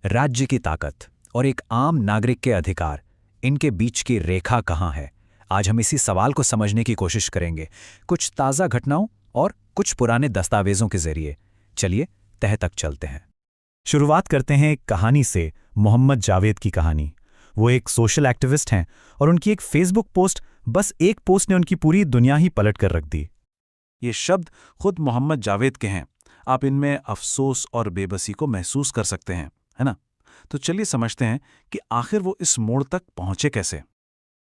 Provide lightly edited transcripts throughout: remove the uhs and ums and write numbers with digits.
राज्य की ताकत और एक आम नागरिक के अधिकार, इनके बीच की रेखा कहाँ है? आज हम इसी सवाल को समझने की कोशिश करेंगे, कुछ ताज़ा घटनाओं और कुछ पुराने दस्तावेजों के जरिए। चलिए तह तक चलते हैं। शुरुआत करते हैं एक कहानी से, मोहम्मद जावेद की कहानी। वो एक सोशल एक्टिविस्ट हैं और उनकी एक फेसबुक पोस्ट, बस एक पोस्ट ने उनकी पूरी दुनिया ही पलट कर रख दी। ये शब्द खुद मोहम्मद जावेद के हैं। आप इनमें अफसोस और बेबसी को महसूस कर सकते हैं, है ना? तो चलिए समझते हैं कि आखिर वो इस मोड़ तक पहुंचे कैसे।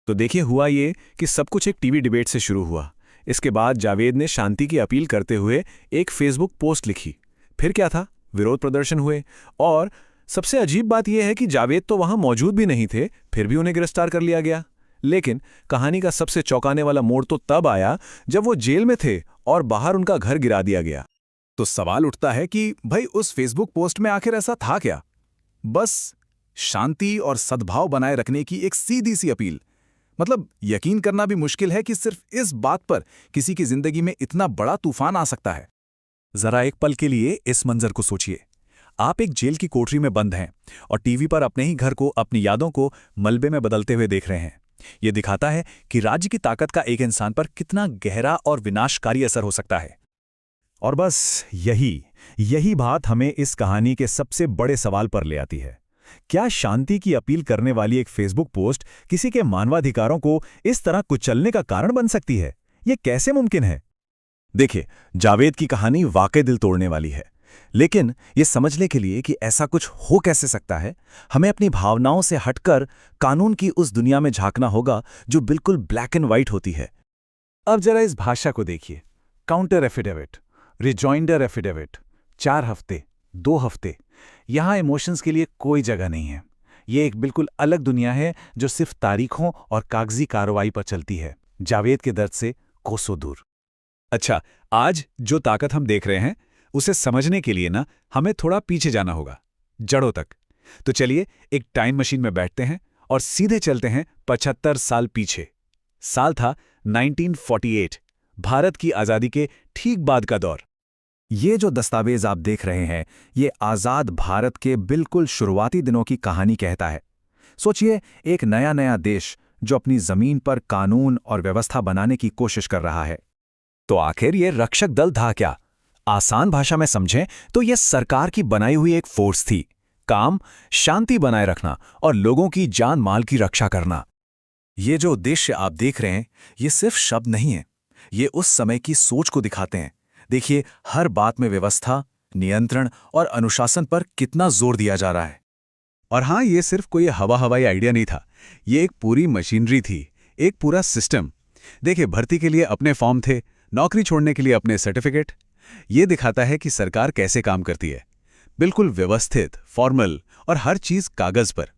तो देखिए, हुआ ये कि सब कुछ एक टीवी डिबेट से शुरू हुआ। इसके बाद जावेद ने शांति की अपील करते हुए एक फेसबुक पोस्ट लिखी। फिर क्या था, विरोध प्रदर्शन हुए, और सबसे अजीब बात यह है कि जावेद तो वहां मौजूद भी नहीं थे, फिर भी उन्हें गिरफ्तार कर लिया गया। लेकिन कहानी का सबसे चौंकाने वाला मोड़ तो तब आया जब वो जेल में थे और बाहर उनका घर गिरा दिया गया। तो सवाल उठता है कि भाई, उस फेसबुक पोस्ट में आखिर ऐसा था क्या? बस शांति और सद्भाव बनाए रखने की एक सीधी सी अपील। मतलब यकीन करना भी मुश्किल है कि सिर्फ इस बात पर किसी की जिंदगी में इतना बड़ा तूफान आ सकता है। जरा एक पल के लिए इस मंजर को सोचिए। आप एक जेल की कोठरी में बंद हैं और टीवी पर अपने ही घर को, अपनी यादों को मलबे में बदलते हुए देख रहे हैं। यह दिखाता है कि राज्य की ताकत का एक इंसान पर कितना गहरा और विनाशकारी असर हो सकता है। और बस यही बात हमें इस कहानी के सबसे बड़े सवाल पर ले आती है। क्या शांति की अपील करने वाली एक फेसबुक पोस्ट किसी के मानवाधिकारों को इस तरह कुचलने का कारण बन सकती है? यह कैसे मुमकिन है? देखिए, जावेद की कहानी वाकई दिल तोड़ने वाली है, लेकिन यह समझने के लिए कि ऐसा कुछ हो कैसे सकता है, हमें अपनी भावनाओं से हटकर कानून की उस दुनिया में झांकना होगा जो बिल्कुल ब्लैक एंड व्हाइट होती है। अब जरा इस भाषा को देखिए। काउंटर एफिडेविट, रिजॉइंडर एफिडेविट, 4 हफ्ते, 2 हफ्ते, यहां इमोशंस के लिए कोई जगह नहीं है। ये एक बिल्कुल अलग दुनिया है जो सिर्फ तारीखों और कागजी कार्रवाई पर चलती है, जावेद के दर्द से कोसों दूर। अच्छा, आज जो ताकत हम देख रहे हैं उसे समझने के लिए ना हमें थोड़ा पीछे जाना होगा, जड़ों तक। तो चलिए एक टाइम मशीन में बैठते हैं और सीधे चलते हैं 75 साल पीछे। साल था 1948, भारत की आज़ादी के ठीक बाद का दौर। ये जो दस्तावेज आप देख रहे हैं, ये आज़ाद भारत के बिल्कुल शुरुआती दिनों की कहानी कहता है। सोचिए, एक नया देश जो अपनी जमीन पर कानून और व्यवस्था बनाने की कोशिश कर रहा है। तो आखिर ये रक्षक दल था क्या? आसान भाषा में समझें तो यह सरकार की बनाई हुई एक फोर्स थी। काम शांति बनाए रखना और लोगों की जान माल की रक्षा करना। ये जो उद्देश्य आप देख रहे हैं, ये सिर्फ शब्द नहीं है, ये उस समय की सोच को दिखाते हैं। देखिए, हर बात में व्यवस्था, नियंत्रण और अनुशासन पर कितना जोर दिया जा रहा है। और हाँ, ये सिर्फ कोई हवाई आइडिया नहीं था, ये एक पूरी मशीनरी थी, एक पूरा सिस्टम। देखिए, भर्ती के लिए अपने फॉर्म थे, नौकरी छोड़ने के लिए अपने सर्टिफिकेट। ये दिखाता है कि सरकार कैसे काम करती है, बिल्कुल व्यवस्थित, फॉर्मल और हर चीज कागज पर।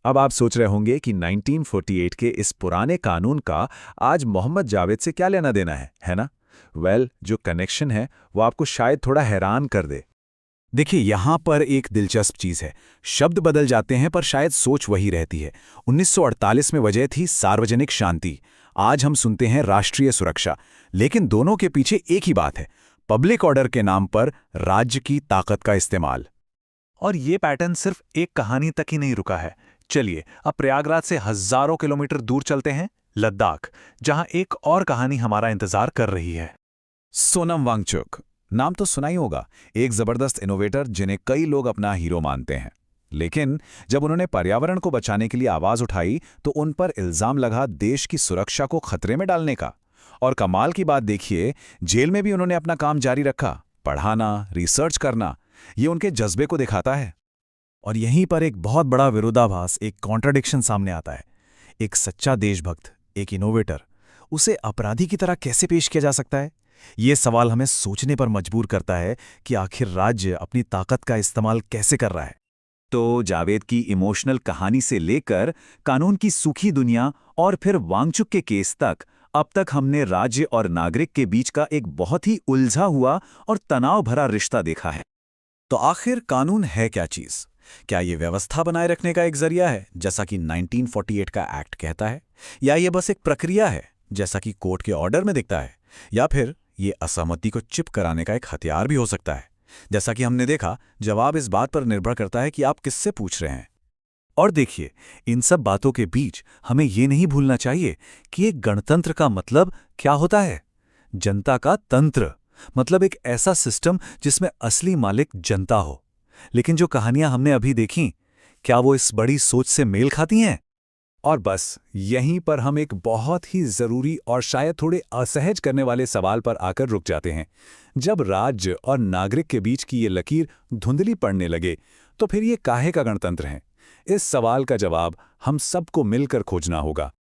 अब आप सोच रहे होंगे कि 1948 के इस पुराने कानून का आज मोहम्मद जावेद से क्या लेना देना है ना? जो कनेक्शन है वो आपको शायद थोड़ा हैरान कर दे। देखिए, यहां पर एक दिलचस्प चीज है। शब्द बदल जाते हैं पर शायद सोच वही रहती है। 1948 में वजह थी सार्वजनिक शांति, आज हम सुनते हैं राष्ट्रीय सुरक्षा। लेकिन दोनों के पीछे एक ही बात है, पब्लिक ऑर्डर के नाम पर राज्य की ताकत का इस्तेमाल। और ये पैटर्न सिर्फ एक कहानी तक ही नहीं रुका है। चलिए अब प्रयागराज से हजारों किलोमीटर दूर चलते हैं, लद्दाख, जहां एक और कहानी हमारा इंतजार कर रही है। सोनम वांगचुक, नाम तो सुना ही होगा। एक जबरदस्त इनोवेटर जिन्हें कई लोग अपना हीरो मानते हैं। लेकिन जब उन्होंने पर्यावरण को बचाने के लिए आवाज उठाई तो उन पर इल्जाम लगा देश की सुरक्षा को खतरे में डालने का। और कमाल की बात देखिए, जेल में भी उन्होंने अपना काम जारी रखा, पढ़ाना, रिसर्च करना। ये उनके जज्बे को दिखाता है। और यहीं पर एक बहुत बड़ा विरोधाभास, एक कॉन्ट्राडिक्शन सामने आता है। एक सच्चा देशभक्त, एक इनोवेटर, उसे अपराधी की तरह कैसे पेश किया जा सकता है? ये सवाल हमें सोचने पर मजबूर करता है कि आखिर राज्य अपनी ताकत का इस्तेमाल कैसे कर रहा है। तो जावेद की इमोशनल कहानी से लेकर कानून की सूखी दुनिया और फिर वांगचुक के केस तक, अब तक हमने राज्य और नागरिक के बीच का एक बहुत ही उलझा हुआ और तनाव भरा रिश्ता देखा है। तो आखिर कानून है क्या चीज? क्या ये व्यवस्था बनाए रखने का एक जरिया है, जैसा कि 1948 का एक्ट कहता है, या ये बस एक प्रक्रिया है, जैसा कि कोर्ट के ऑर्डर में दिखता है, या फिर ये असहमति को चिप कराने का एक हथियार भी हो सकता है? जैसा कि हमने देखा, जवाब इस बात पर निर्भर करता है कि आप किससे पूछ रहे हैं। और देखिए, इन सब बातों के बीच हमें ये नहीं भूलना चाहिए कि एक गणतंत्र का मतलब क्या होता है। जनता का तंत्र मतलब एक ऐसा सिस्टम जिसमें असली मालिक जनता हो। लेकिन जो कहानियां हमने अभी देखीं, क्या वो इस बड़ी सोच से मेल खाती हैं? और बस यहीं पर हम एक बहुत ही जरूरी और शायद थोड़े असहज करने वाले सवाल पर आकर रुक जाते हैं। जब राज्य और नागरिक के बीच की ये लकीर धुंधली पड़ने लगे, तो फिर ये काहे का गणतंत्र है? इस सवाल का जवाब हम सबको मिलकर खोजना होगा।